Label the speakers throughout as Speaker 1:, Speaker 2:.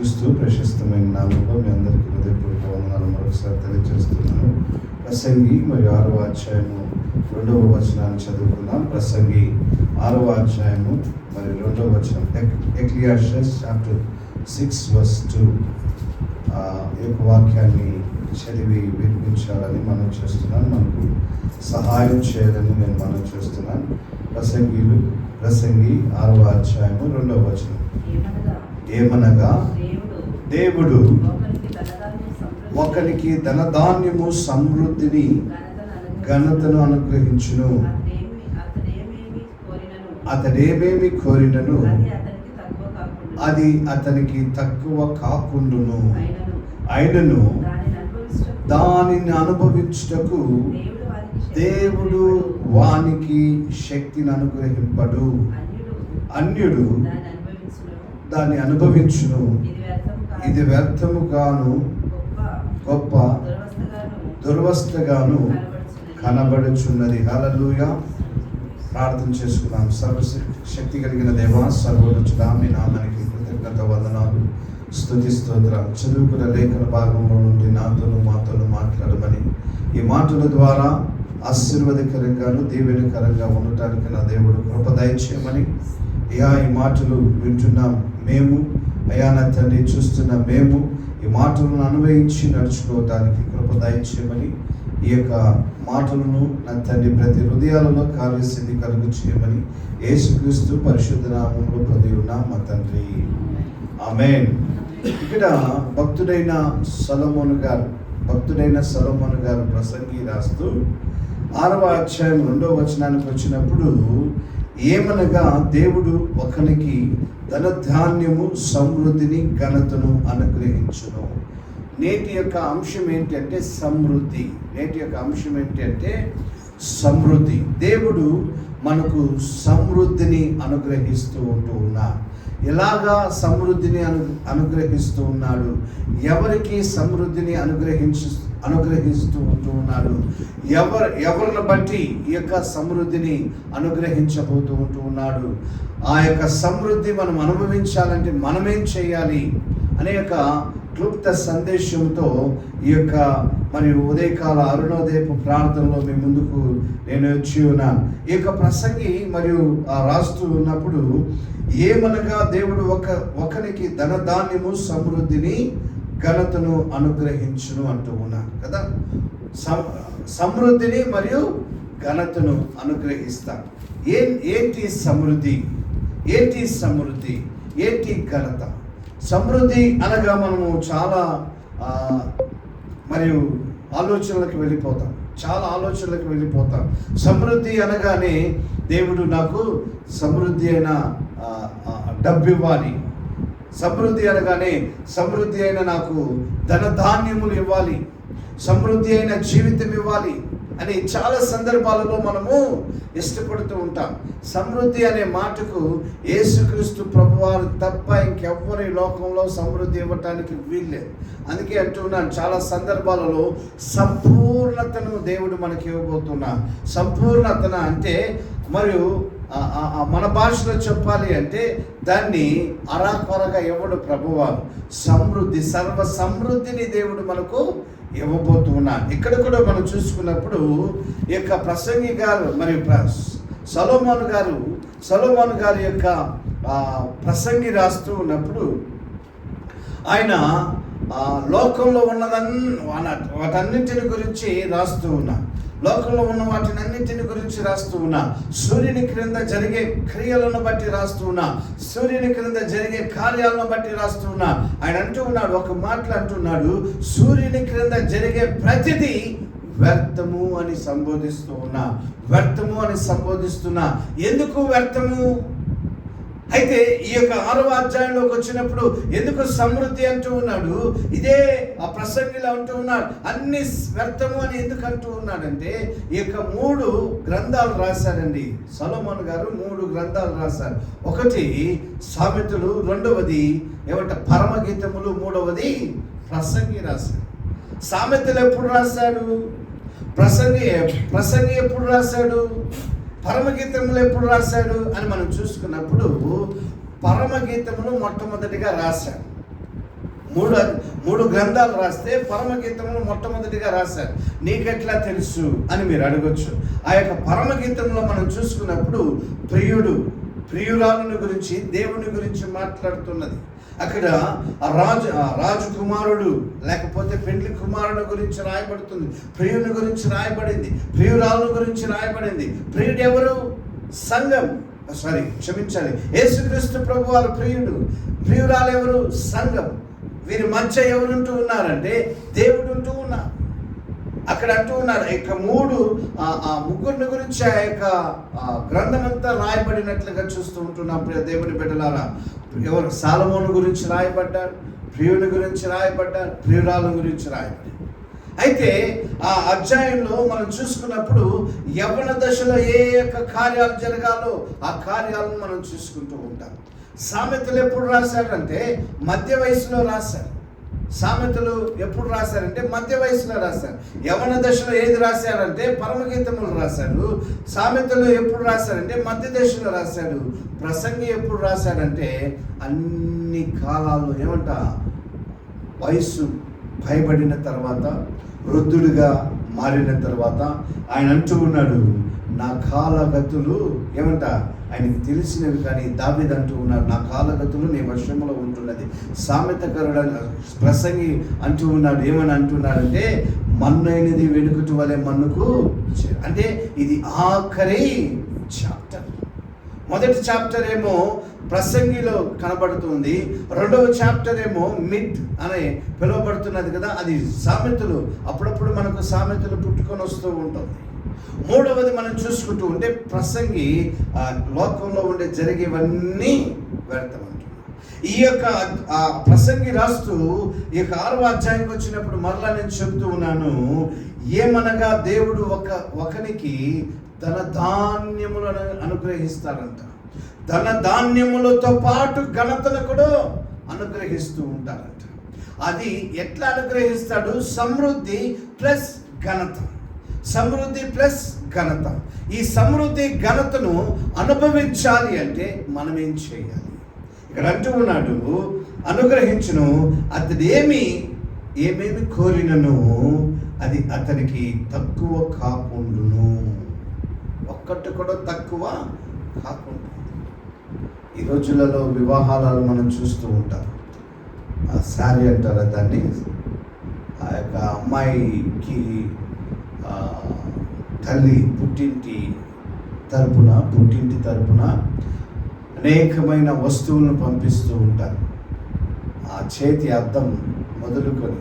Speaker 1: యేసుక్రీస్తు ప్రశస్తమైన నామంలో మీ అందరికీ హృదయపూర్వక వందనాలు మరొకసారి తెలియజేస్తున్నాను. ప్రసంగి మరియు 6వ అధ్యాయము 2వ వచనాన్ని చదువుకుందాం. ప్రసంగి 6వ అధ్యాయము మరియు 2వ వచనం. ఎక్లియాషియస్ చాప్టర్ 6:2 ఈ యొక్క వాక్యాన్ని చదివి వినిపించాలని మనం చేస్తున్నాను. మనకు సహాయం చేయాలని నేను మనం చేస్తున్నాను. ప్రసంగి 6వ అధ్యాయము 2వ వచనం. ఏమనగా దేవుడు ఒకరికి ధనధాన్యము సమృద్ధిని ఘనతను అనుగ్రహించును. అతడేమేమి కోరినను అది అతనికి తక్కువ కాకుండును. అయినను దానిని అనుభవించుటకు దేవుడు వానికి శక్తిని అనుగ్రహింపడు. అన్యుడు దాన్ని అనుభవించును. ఇది వ్యర్థముగాను గొప్ప దుర్వస్థగాను కనబడుచున్నది. హల్లెలూయా. ప్రార్థన చేసుకున్నాం. సర్వశక్తి కలిగిన దేవా, సర్వోన్నతుడా, మీ నామానికి కృతజ్ఞత వందనాలు, స్తుతి స్తోత్రాలు. చదువుకున్న లేఖన భాగంలో నుండి నాతోను మాతోను మాట్లాడమని, ఈ మాటల ద్వారా ఆశీర్వాదకరంగాను దీవెనకరంగా ఉండటానికి నా దేవుడు కృప దయచేయమని, అయ్యా ఈ మాటలు వింటున్నాం మేము, అయ్యా నా తండ్రి చూస్తున్న మేము ఈ మాటలను అన్వయించి నడుచుకోవటానికి కృప దయచేయమని, ఈ యొక్క మాటలను నా తండ్రి ప్రతి హృదయాలలో కార్యసిద్ధి కలుగు చేయమని యేసుక్రీస్తు పరిశుద్ధ నామములో పొంది ఉన్నాం మా తండ్రి, ఆమేన్. ఇక్కడ భక్తుడైన సొలొమోను గారు ప్రసంగి రాస్తూ 6వ అధ్యాయం 2వ వచనానికి వచ్చినప్పుడు, ఏమనగా దేవుడు ఒకనికి ధనధాన్యము సమృద్ధిని ఘనతను అనుగ్రహించును. నేటి యొక్క అంశం ఏంటంటే సమృద్ధి. సమృద్ధి. దేవుడు మనకు సమృద్ధిని అనుగ్రహిస్తూ ఉంటూ ఉన్నారు. ఎలాగా సమృద్ధిని అనుగ్రహిస్తూ ఉన్నాడు? ఎవరికి సమృద్ధిని అనుగ్రహిస్తూ ఉంటూ ఉన్నాడు? ఎవరిని బట్టి ఈ యొక్క సమృద్ధిని అనుగ్రహించబోతూ ఉంటూ ఉన్నాడు? ఆ యొక్క సమృద్ధి మనం అనుభవించాలంటే మనమేం చేయాలి అనే యొక్క క్లుప్త సందేశంతో ఈ యొక్క మరియు ఉదయకాల అరుణోదయపు ప్రార్థనలో మీ ముందుకు నేను వచ్చి ఉన్నాను. ఈ యొక్క ప్రసంగి మరియు రాస్తూ ఉన్నప్పుడు, ఏమనగా దేవుడు ఒకరికి ధనధాన్యము సమృద్ధిని ఘనతను అనుగ్రహించును అంటూ ఉన్నాను కదా. సమృద్ధిని మరియు ఘనతను అనుగ్రహిస్తాను. ఏంటి సమృద్ధి? ఏంటి ఘనత? సమృద్ధి అనగా మనము చాలా మరియు ఆలోచనలకు వెళ్ళిపోతాం. సమృద్ధి అనగానే దేవుడు నాకు సమృద్ధి అయిన డబ్బు ఇవ్వాలి, సమృద్ధి అయిన నాకు ధనధాన్యములు ఇవ్వాలి, సమృద్ధి అయిన జీవితం ఇవ్వాలి అని చాలా సందర్భాలలో మనము ఇష్టపడుతూ ఉంటాం. సమృద్ధి అనే మాటకు యేసుక్రీస్తు ప్రభువారు తప్ప ఇంకెవ్వరి లోకంలో సమృద్ధి ఇవ్వటానికి వీల్లేదు. అందుకే అంటున్నాను, చాలా సందర్భాలలో సంపూర్ణతను దేవుడు మనకి ఇవ్వబోతున్నారు. సంపూర్ణతన అంటే మరియు మన భాషలో చెప్పాలి అంటే దాన్ని అరాకొరగా ఇవ్వడు ప్రభువారు. సమృద్ధి, సర్వ సమృద్ధిని దేవుడు మనకు ఇవ్వబోతూ ఉన్నాడు. ఇక్కడ కూడా మనం చూసుకున్నప్పుడు ఈ యొక్క ప్రసంగి గారు మరియు సొలొమోను గారి యొక్క ప్రసంగి రాస్తూ ఉన్నప్పుడు ఆయన లోకంలో వాటన్నింటిని గురించి రాస్తూ ఉన్నారు. లోకంలో ఉన్న వాటినన్నింటిని గురించి రాస్తూ ఉన్నా. సూర్యుని క్రింద జరిగే క్రియలను బట్టి రాస్తూ ఉన్నా. సూర్యుని క్రింద జరిగే కార్యాలను బట్టి రాస్తూ ఉన్నా. ఆయన అంటూ ఉన్నాడు, ఒక మాటలు అంటున్నాడు, సూర్యుని క్రింద జరిగే ప్రతిదీ వ్యర్థము అని సంబోధిస్తున్నా. ఎందుకు వ్యర్థము? అయితే ఈ యొక్క 6వ అధ్యాయంలోకి వచ్చినప్పుడు ఎందుకు సమృద్ధి అంటూ ఉన్నాడు? ఇదే ఆ ప్రసంగిలో అంటూ ఉన్నాడు, అన్ని వ్యర్థము అని ఎందుకు అంటూ ఉన్నాడంటే, ఈ యొక్క 3 గ్రంథాలు రాశారండి సొలొమోను గారు. 3 గ్రంథాలు రాశారు. ఒకటి సామెతలు, రెండవది పరమగీతములు, మూడవది ప్రసంగి రాశాడు. సామెతలు ఎప్పుడు రాశాడు? ప్రసంగి ఎప్పుడు రాశాడు? పరమగీతములు ఎప్పుడు రాశాడు అని మనం చూసుకున్నప్పుడు, పరమగీతములు మొట్టమొదటిగా రాశాడు. మూడు గ్రంథాలు రాస్తే పరమగీతంలో మొట్టమొదటిగా రాశారు. నీకెట్లా తెలుసు అని మీరు అడగొచ్చు. ఆ యొక్క పరమగీతంలో మనం చూసుకున్నప్పుడు ప్రియురాలను గురించి, దేవుని గురించి మాట్లాడుతున్నది. అక్కడ రాజకుమారుడు లేకపోతే పెండ్లి కుమారుడు గురించి రాయబడుతుంది, ప్రియుని గురించి రాయబడింది, ప్రియురాలను గురించి రాయబడింది. ప్రియుడు ఎవరు? సంఘం. క్షమించాలి, యేసుక్రీస్తు ప్రభు వారు ప్రియుడు. ప్రియురాలు ఎవరు? సంఘం. వీరి మధ్య ఎవరుంటూ ఉన్నారంటే దేవుడు ఉంటూ ఉన్నారు. అక్కడ అంటూ ఉన్నారు. ఇక ముగ్గురిని గురించి ఆ యొక్క గ్రంథం అంతా రాయబడినట్లుగా చూస్తూ ఉంటున్నాం. దేవుని బిడ్డలారా, ఎవరు? సాలమోను గురించి రాయబడ్డారు, ప్రియుని గురించి రాయబడ్డారు, ప్రియురాల గురించి రాయబడ్డారు. అయితే ఆ అధ్యాయంలో మనం చూసుకున్నప్పుడు యవ్వన దశలో ఏ యొక్క కార్యాలు జరగాలో ఆ కార్యాలను మనం చూసుకుంటూ ఉంటాం. సామెతలు ఎప్పుడు రాశారంటే మధ్య వయసులో రాశారు. సామెతలు ఎప్పుడు రాశారంటే మధ్య వయసులో రాశారు. యవ్వన దశలో ఏది రాశారంటే పరమగీతములు రాశారు. సామెతలు ఎప్పుడు రాశారంటే మధ్య దశలో రాశాడు. ప్రసంగి ఎప్పుడు రాశాడంటే అన్ని కాలాలు వయస్సు భయపడిన తర్వాత, వృద్ధుడిగా మారిన తర్వాత ఆయన అంటూ ఉన్నాడు, నా కాలగతులు ఆయనకి తెలిసినవి. కానీ దావీదు అంటూ ఉన్నాడు, నా కాలగతులు నీ వశంలో ఉంటున్నది. సామెతకరుడు ప్రసంగి అంటూ ఉన్నాడు, ఏమని అంటున్నాడంటే మన్నైనది వెనుకటి వలె మన్నుకు. అంటే ఇది ఆఖరి చాప్టర్. మొదటి చాప్టర్ ఏమో ప్రసంగిలో కనబడుతుంది, రెండవ చాప్టర్ ఏమో మిడ్ అనే పిలువబడుతున్నది కదా, అది సామెతలు. అప్పుడప్పుడు మనకు సామెతలు పుట్టుకొని వస్తూ ఉంటుంది. మూడవది మనం చూసుకుంటూ ఉంటే ప్రసంగి లోకంలో ఉండే జరిగేవన్నీ వ్యర్థమంటున్నాడు. ఈ యొక్క ప్రసంగి రాస్తూ ఈ యొక్క 6వ అధ్యాయంకి వచ్చినప్పుడు మరలా నేను చెబుతూ ఉన్నాను, ఏమనగా దేవుడు ఒకనికి ధన ధాన్యములను అనుగ్రహిస్తాడంట. ధన ధాన్యములతో పాటు ఘనతను కూడా అనుగ్రహిస్తూ ఉంటారంట. అది ఎట్లా అనుగ్రహిస్తాడు? సమృద్ధి ప్లస్ ఘనత, సమృద్ధి ప్లస్ ఘనత. ఈ సమృద్ధి ఘనతను అనుభవించాలి అంటే మనం ఏం చేయాలి? ఇక్కడ అంటూ ఉన్నాడు, అనుగ్రహించును, అతడు ఏమేమి కోరినను అది అతనికి తక్కువ కాకుండును. ఒక్కటి కూడా తక్కువ కాకుండా. ఈ రోజులలో వివాహాలలో మనం చూస్తూ ఉంటాం, శారీ అంటారా దాన్ని. ఆ యొక్క అమ్మాయికి తల్లి పుట్టింటి తరపున అనేకమైన వస్తువులను పంపిస్తూ ఉంటారు. ఆ చేతి అద్దం మొదలుకొని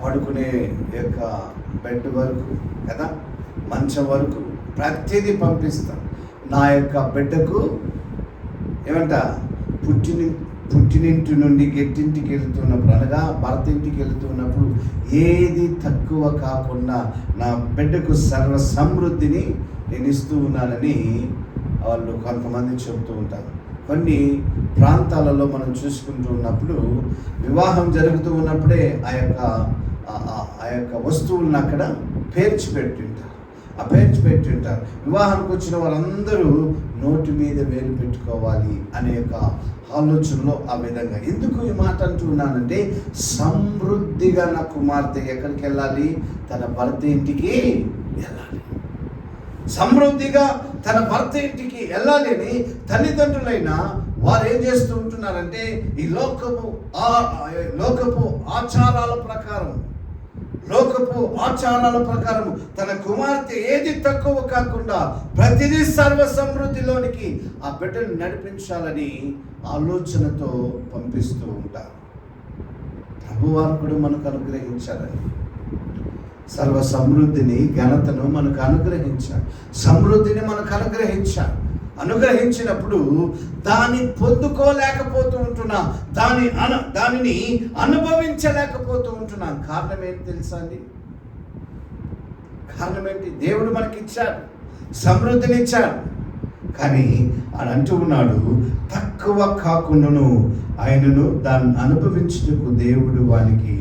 Speaker 1: పడుకునే యొక్క బెడ్ వరకు కదా, మంచం వరకు ప్రతిదీ పంపిస్తాం. నా యొక్క బిడ్డకు పుట్టినింటి నుండి గెట్టింటికి వెళ్తున్నప్పుడు, అనగా భర్త ఇంటికి వెళ్తున్నప్పుడు ఏది తక్కువ కాకుండా నా బిడ్డకు సర్వ సమృద్ధిని నేను ఇస్తూ ఉన్నానని వాళ్ళు కొంతమంది చెబుతూ ఉంటారు. కొన్ని ప్రాంతాలలో మనం చూసుకుంటూ ఉన్నప్పుడు వివాహం జరుగుతూ ఉన్నప్పుడే ఆ యొక్క వస్తువులను అక్కడ పేర్చిపెట్టింటారు. వివాహానికి వచ్చిన వారందరూ నోటి మీద వేలు పెట్టుకోవాలి అనే యొక్క ఆలోచనలో ఆ విధంగా. ఎందుకు ఈ మాట అంటున్నానంటే, సమృద్ధిగా నా కుమార్తె ఎక్కడికి వెళ్ళాలి? తన భర్త ఇంటికి వెళ్ళాలి. సమృద్ధిగా తన భర్త ఇంటికి వెళ్ళాలి అని తల్లిదండ్రులైనా వారు ఏం చేస్తూ ఉంటున్నారంటే, ఈ లోకపు ఆచారాల ప్రకారం తన కుమార్తె ఏది తక్కువ కాకుండా ప్రతిదీ సర్వ సమృద్ధిలోనికి ఆ బిడ్డను నడిపించాలని ఆలోచనతో పంపిస్తూ ఉంటారు. ప్రభువారు కూడా మనకు అనుగ్రహించాలని, సర్వ సమృద్ధిని, ఘనతను మనకు అనుగ్రహించారు. సమృద్ధిని మనకు అనుగ్రహించినప్పుడు దాన్ని పొందుకోలేకపోతూ ఉంటున్నాం, దానిని అనుభవించలేకపోతూ ఉంటున్నాం. కారణం ఏంటి తెలుసా అండి? కారణం ఏంటి? దేవుడు మనకిచ్చాడు, సమృద్ధినిచ్చాడు. కానీ ఆయన అంటూ ఉన్నాడు, తక్కువ కాకుండాను ఆయనను దాన్ని అనుభవించుటకు దేవుడు వానికి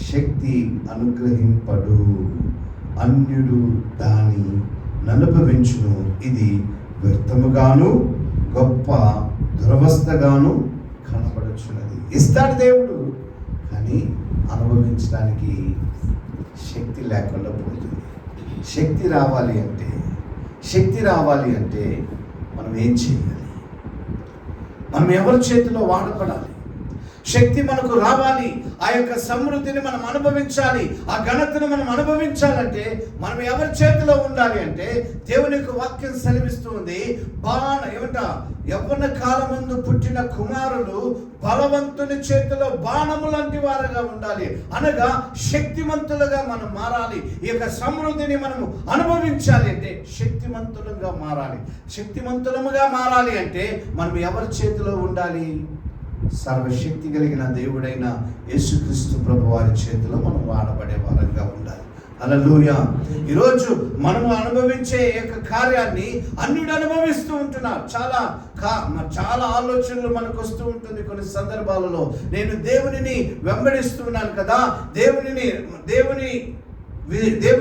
Speaker 1: శక్తి అనుగ్రహింపడు. అన్యుడు దాన్ని అనుభవించును, ఇది వ్యర్థముగాను గొప్ప దురవస్థగాను కనబడుచున్నది. ఇస్తాడు దేవుడు, కానీ అనుభవించడానికి శక్తి లేకుండా పోతుంది. శక్తి రావాలి అంటే మనం ఏం చేయాలి? మనం ఎవరి చేతిలో వాడపడాలి? శక్తి మనకు రావాలి, ఆ యొక్క సమృద్ధిని మనం అనుభవించాలి, ఆ ఘనతను మనం అనుభవించాలంటే మనం ఎవరి చేతిలో ఉండాలి అంటే దేవుని యొక్క వాక్యం సెలవిస్తూ ఉంది. యవ్వన కాలమందు పుట్టిన కుమారులు బలవంతుని చేతిలో బాణము లాంటి వారుగా ఉండాలి. అనగా శక్తిమంతులుగా మనం మారాలి. ఈ యొక్క సమృద్ధిని మనము అనుభవించాలి అంటే శక్తిమంతులుగా మారాలి అంటే మనం ఎవరి చేతిలో ఉండాలి? సర్వశక్తి కలిగిన దేవుడైన యేసుక్రీస్తు ప్రభు వారి చేతిలో మనం వాడబడే వారంగా ఉండాలి. హల్లెలూయా. ఈరోజు మనము అనుభవించే యొక్క కార్యాన్ని అన్యుడు అనుభవిస్తూ ఉంటున్నారు. చాలా ఆలోచనలు మనకు వస్తూ ఉంటుంది. కొన్ని సందర్భాలలో నేను దేవునిని వెంబడిస్తున్నాను కదా, దేవుని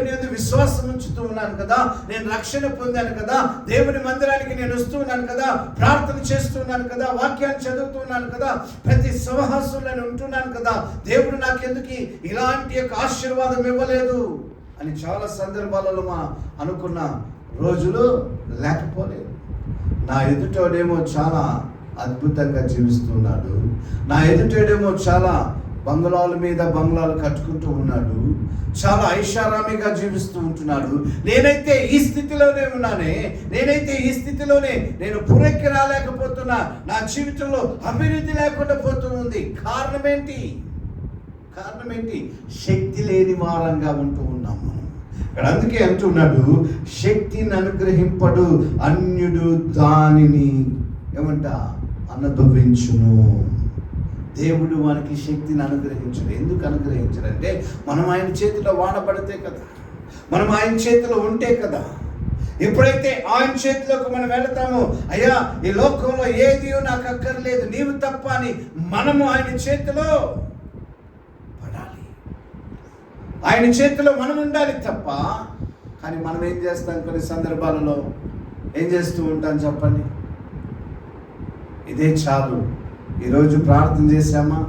Speaker 1: యందు విశ్వాసం ఉంచుతూ ఉన్నాను కదా, నేను రక్షణ పొందాను కదా, దేవుని మందిరానికి నేను వస్తూ ఉన్నాను కదా, ప్రార్థన చేస్తున్నాను కదా, వాక్యాన్ని చదువుతున్నాను కదా, ప్రతి సహవాసంలో నేను ఉంటున్నాను కదా, దేవుడు నాకెందుకు ఇలాంటి యొక్క ఆశీర్వాదం ఇవ్వలేదు అని చాలా సందర్భాలలో అనుకున్న రోజులు లేకపోలేదు. నా ఎదుటోడేమో చాలా అద్భుతంగా జీవిస్తున్నాడు, నా ఎదుటోడేమో చాలా బంగ్లాల మీద బంగ్లాలు కట్టుకుంటూ ఉన్నాడు, చాలా ఐషారామిగా జీవిస్తూ ఉంటున్నాడు. నేనైతే ఈ స్థితిలోనే ఉన్నానే, నేను పురెక్కి రాలేకపోతున్నా, నా జీవితంలో అభివృద్ధి లేకుండా పోతూ ఉంది. కారణం ఏంటి? శక్తి లేని వారంగా ఉంటూ ఉన్నాం మనం. ఇక్కడ అందుకే అంటున్నాడు, శక్తిని అనుగ్రహింపడు అన్యుడు దానిని అనుభవించును. దేవుడు మనకి శక్తిని అనుగ్రహించడు. ఎందుకు అనుగ్రహించడంటే మనం ఆయన చేతిలో వాడబడితే కదా, మనం ఆయన చేతిలో ఉంటే కదా. ఎప్పుడైతే ఆయన చేతిలోకి మనం వెళతామో, అయ్యా ఈ లోకంలో ఏది నాకు అక్కర్లేదు నీవు తప్ప అని మనము ఆయన చేతిలో పడాలి, ఆయన చేతిలో మనం ఉండాలి తప్ప. కానీ మనం ఏం చేస్తాం? కొన్ని సందర్భాలలో ఏం చేస్తూ ఉంటాం చెప్పండి? ఇదే చాలు, ఈరోజు ప్రార్థన చేసామా,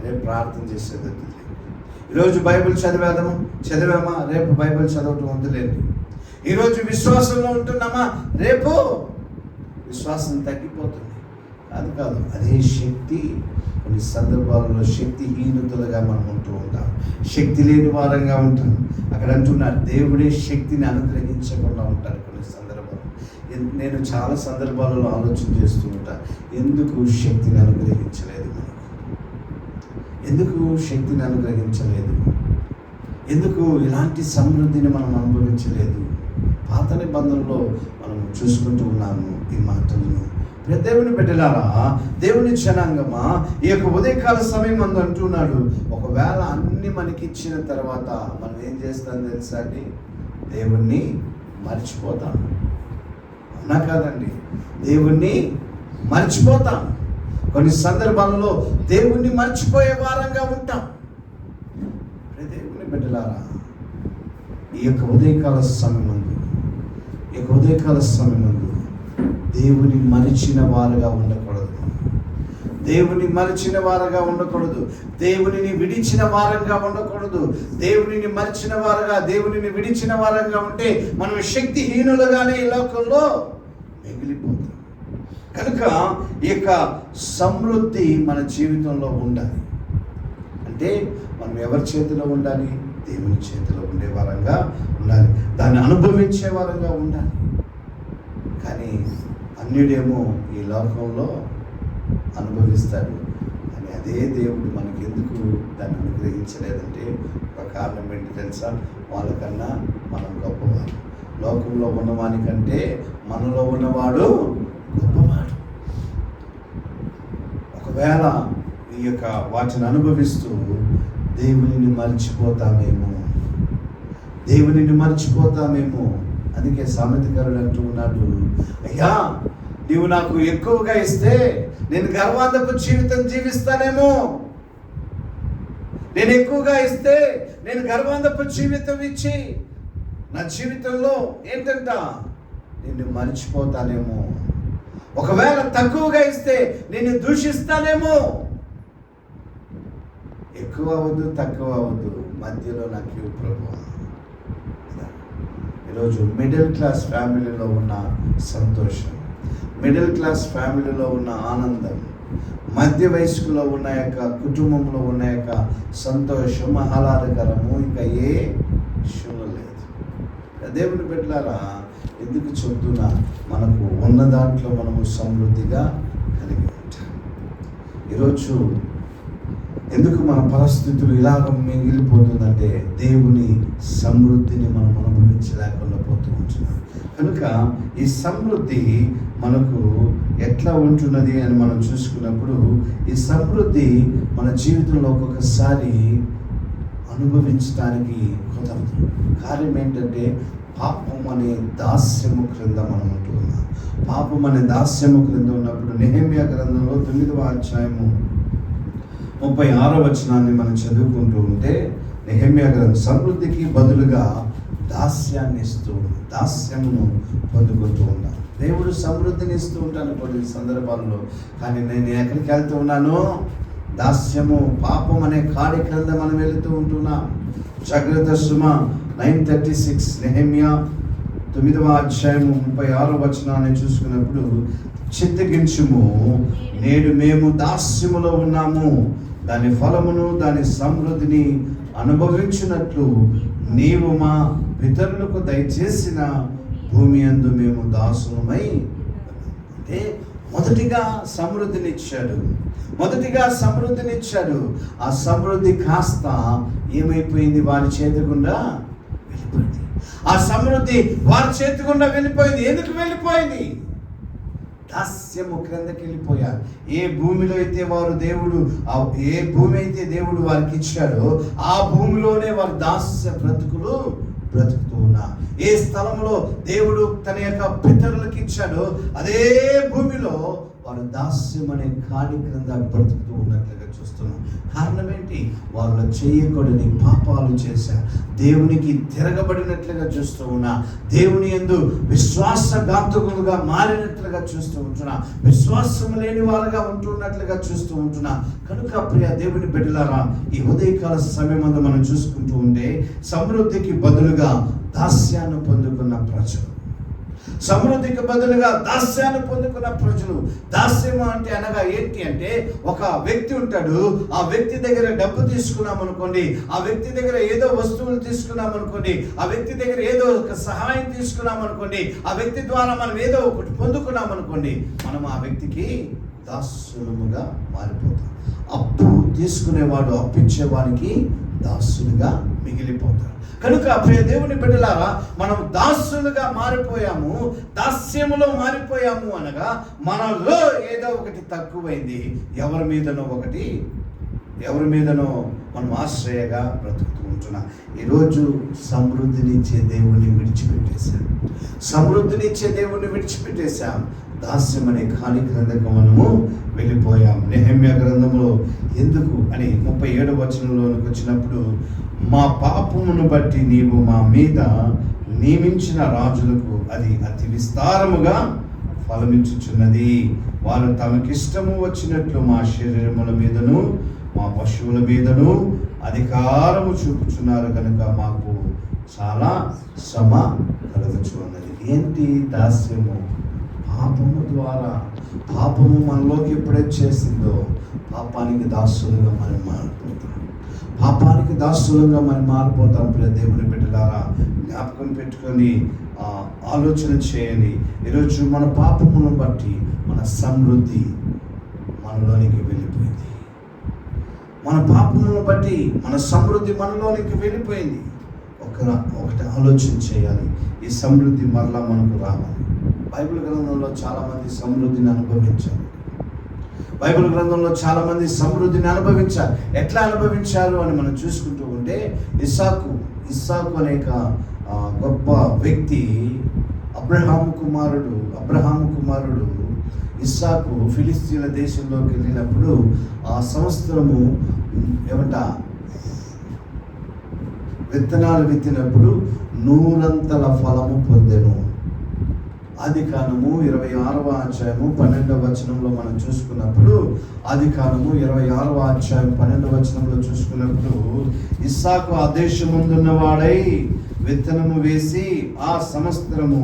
Speaker 1: రేపు ప్రార్థన చేసేది వద్దులేదు. ఈరోజు బైబిల్ చదివామా, రేపు బైబిల్ చదవటం వద్దులేదు. ఈరోజు విశ్వాసంలో ఉంటున్నామా, రేపు విశ్వాసం తగ్గిపోతుంది. కాదు, అదే శక్తి. కొన్ని సందర్భాలలో శక్తిహీనతలుగా మనం ఉంటూ ఉంటాం, శక్తి లేని వారంగా ఉంటాం. అక్కడ అంటున్నారు దేవుడే శక్తిని అనుగ్రహించకుండా ఉంటారు. కొన్ని సందర్భాలు నేను చాలా సందర్భాలలో ఆలోచన చేస్తూ ఉంటాను, ఎందుకు శక్తిని అనుగ్రహించలేదు మనకు? ఎందుకు ఇలాంటి సమృద్ధిని మనం అనుభవించలేదు? పాత నిబంధనలో మనం చూసుకుంటూ ఉన్నాము ఈ మాటలను. దేవుని బిడ్డలారా, దేవుని జనాంగమా, ఈ యొక్క ఉదయకాల సమయం అందు అంటున్నాడు, ఒకవేళ అన్ని మనకి ఇచ్చిన తర్వాత మనం ఏం చేస్తాం తెలుసా అండి? దేవుణ్ణి మర్చిపోతాం. అవునా కాదండి? దేవుణ్ణి మర్చిపోతాం. కొన్ని సందర్భాలలో దేవుణ్ణి మర్చిపోయే వారంగా ఉంటాం. దేవుని బిడ్డలారా, ఈ యొక్క ఉదయకాల సమయం దేవుని మరిచిన వారుగా ఉండకూడదు, దేవుని మరిచిన వారుగా ఉండకూడదు, దేవునిని విడిచిన వారంగా ఉండకూడదు. దేవునిని మరిచిన వారుగా, దేవునిని విడిచిన వారంగా ఉంటే మనం శక్తిహీనులుగానే ఈ లోకంలో మిగిలిపోతాం. కనుక ఈ యొక్క సమృద్ధి మన జీవితంలో ఉండాలి అంటే మనం ఎవరి చేతిలో ఉండాలి? దేవుని చేతిలో ఉండే వారంగా ఉండాలి, దాన్ని అనుభవించే వారంగా ఉండాలి. కానీ అన్యుడేమో ఈ లోకంలో అనుభవిస్తాడు, కానీ అదే దేవుడు మనకి ఎందుకు దాన్ని అనుగ్రహించలేదంటే ఒక కారణం ఏంటి తెలుసా? వాళ్ళకన్నా మనం గొప్పవాడు. లోకంలో ఉన్నవానికంటే మనలో ఉన్నవాడు గొప్పవాడు. ఒకవేళ ఈ యొక్క వాటిని అనుభవిస్తూ దేవునిని మర్చిపోతామేమో. అందుకే సామెతకారుడు అంటూ ఉన్నాడు, అయ్యా నీవు నాకు ఎక్కువగా ఇస్తే నేను గర్వాంధపు జీవితం జీవిస్తానేమో, నేను ఎక్కువగా ఇస్తే నేను గర్వాంధపు జీవితం ఇచ్చి నా జీవితంలో ఏంటంట నిన్ను మర్చిపోతానేమో. ఒకవేళ తక్కువగా ఇస్తే నిన్ను దూషిస్తానేమో. ఎక్కువ అవ్వద్దు, తక్కువ అవ్వద్దు, మధ్యలో నాకు ఇవ్వు ప్రభువా. ఈరోజు మిడిల్ క్లాస్ ఫ్యామిలీలో ఉన్న సంతోషం, మిడిల్ క్లాస్ ఫ్యామిలీలో ఉన్న ఆనందం, మధ్య వయస్కులో ఉన్న యొక్క కుటుంబంలో ఉన్న యొక్క సంతోషం, ఆహ్లాదకరము ఇంకా ఏ విషయంలో లేదు. దేవుని బిడ్డలారా, ఎందుకు చెప్తున్నా, మనకు ఉన్న దాంట్లో మనము సమృద్ధిగా కలిగి ఉంటాం. ఈరోజు ఎందుకు మన పరిస్థితులు ఇలాగ మిగిలిపోతుందంటే దేవుని సమృద్ధిని మనం అనుభవించలేకుండా పోతూ ఉంటున్నాం. కనుక ఈ సమృద్ధి మనకు ఎట్లా ఉంటున్నది అని మనం చూసుకున్నప్పుడు, ఈ సమృద్ధి మన జీవితంలో ఒక్కొక్కసారి అనుభవించడానికి కుదరదు. కార్యం ఏంటంటే, పాపం అనే దాస్యము క్రింద మనం ఉంటూ ఉన్నాం. పాపం అనే దాస్యము క్రింద ఉన్నప్పుడు నెహెమ్యా గ్రంథంలో 9వ అధ్యాయము 36వ వచనాన్ని మనం చదువుకుంటూ ఉంటే, నెహెమ్యా గ్రంథం సమృద్ధికి బదులుగా దాస్యాన్ని ఇస్తూ, దాస్యమును పొందుకుంటూ ఉన్నాను. దేవుడు సమృద్ధిని ఇస్తూ ఉంటాను కొన్ని సందర్భాల్లో, కానీ నేను ఎక్కడికి వెళ్తూ ఉన్నాను? దాస్యము, పాపం అనే కాడి క్రింద మనం వెళుతూ ఉంటున్నాం. జాగ్రత్త సుమ 9:36 నెహెమ్యా 9వ అధ్యాయము 36వ వచనాన్ని చూసుకున్నప్పుడు, చిత్తగించుము, నేడు మేము దాస్యములో ఉన్నాము, దాని ఫలమును దాని సమృద్ధిని అనుభవించినట్లు నీవు మా పితరులకు దయచేసిన భూమి యందు మేము దాసులమై. అంటే మొదటిగా సమృద్ధినిచ్చాడు, ఆ సమృద్ధి కాస్త ఏమైపోయింది? వారి చేతి గుండా వెళ్ళిపోయింది. ఆ సమృద్ధి వారి చేతి గుండా వెళ్ళిపోయింది. ఎందుకు వెళ్ళిపోయింది? దాస్యము క్రిందకి వెళ్ళిపోయారు. ఏ భూమిలో అయితే ఏ భూమి అయితే దేవుడు వారికి ఇచ్చాడో ఆ భూమిలోనే వారు దాస్య బ్రతుకుతూ ఉన్నారు. ఏ స్థలంలో దేవుడు తన యొక్క పితరులకు ఇచ్చాడో అదే భూమిలో వారు దాస్యం అనే కాడి క్రింద బ్రతుకుతూ ఉన్నట్లుగా చూస్తున్నాం. కారణం ఏంటి? వాళ్ళు చేయకూడని పాపాలు చేశారు, దేవునికి తిరగబడినట్లుగా చూస్తూ ఉన్నా, దేవుని యందు విశ్వాసఘాతకులుగా మారినట్లుగా చూస్తూ ఉంటున్నా, విశ్వాసం లేని వారుగా ఉంటున్నట్లుగా చూస్తూ ఉంటున్నా. కనుక ప్రియ దేవుని బిడ్డలారా, ఈ ఉదయకాల సమయమందు మనం చూసుకుంటూ ఉంటే, సమృద్ధికి బదులుగా దాస్యాన్ని పొందుకున్న ప్రజలు, సమృద్ధికి బదులుగా దాస్యాన్ని పొందుకున్న ప్రజలు. దాస్యం అంటే అనగా ఏంటి అంటే, ఒక వ్యక్తి ఉంటాడు, ఆ వ్యక్తి దగ్గర డబ్బు తీసుకున్నాం అనుకోండి, ఆ వ్యక్తి దగ్గర ఏదో వస్తువులు తీసుకున్నాం అనుకోండి, ఆ వ్యక్తి దగ్గర ఏదో ఒక సహాయం తీసుకున్నాం అనుకోండి, ఆ వ్యక్తి ద్వారా మనం ఏదో ఒకటి పొందుకున్నాం అనుకోండి, మనం ఆ వ్యక్తికి దాసులుగా మారిపోతాం. అప్పు తీసుకునేవాడు అప్పిచ్చేవానికి దాసులుగా మిగిలిపోతారు. కనుక ప్రియ దేవుని బిడ్డలారా, మనం దాసులుగా మారిపోయాము, దాస్యములో మారిపోయాము అనగా మనలో ఏదో ఒకటి తక్కువైంది, ఎవరి మీదనో మనం ఆశ్రయగా బ్రతుకుతూ ఉంటున్నాం. ఈరోజు సమృద్ధినిచ్చే దేవుణ్ణి విడిచిపెట్టేశాం. దాస్యం అనే ఖాళీ గ్రంథకు మనము వెళ్ళిపోయాం. నెహెమ్యా గ్రంథంలో ఎందుకు అని 37వ వచనంలోనికి వచ్చినప్పుడు, మా పాపమును బట్టి నీవు మా మీద నియమించిన రాజులకు అది అతి విస్తారముగా ఫలమిచ్చుచున్నది. వారు తమకిష్టము వచ్చినట్లు మా శరీరముల మీదను మా పశువుల మీదను అధికారము చూపుచున్నారు, కనుక మాకు చాలా శ్రమ కలుగుచున్నది. ఏంటి దాస్యము? పాపము ద్వారా, పాపము మనలోకి ఎప్పుడైతే చేసిందో పాపానికి దాసులుగా మనం మారిపోతాం. ప్రియ దేవుని బిడ్డలారా, జ్ఞాపకం పెట్టుకొని ఆలోచన చేయండి. ఈరోజు మన పాపమును బట్టి మన సమృద్ధి మనలోనికి వెళ్ళిపోయింది. మన పాపమును బట్టి మన సమృద్ధి మనలోనికి వెళ్ళిపోయింది. ఒకటి ఆలోచన చేయాలి, ఈ సమృద్ధి మరలా మనకు రావాలి. బైబిల్ గ్రంథంలో చాలామంది సమృద్ధిని అనుభవించారు. ఎట్లా అనుభవించారు అని మనం చూసుకుంటూ ఉంటే, ఇస్సాకు అనే గొప్ప వ్యక్తి, అబ్రహాము కుమారుడు ఇస్సాకు ఫిలిస్తీన్ల దేశంలోకి వెళ్ళినప్పుడు ఆ సంవత్సరము విత్తనాలు విత్తినప్పుడు 100 ఫలము పొందెను. ఆదికాండము 26వ అధ్యాయము 12వ వచనంలో మనం చూసుకున్నప్పుడు, ఆదికాండము 26వ అధ్యాయం 12వ వచనంలో చూసుకున్నప్పుడు, ఇస్సాకు ఆ దేశమందున్న వాడై విత్తనము వేసి ఆ సంవత్సరము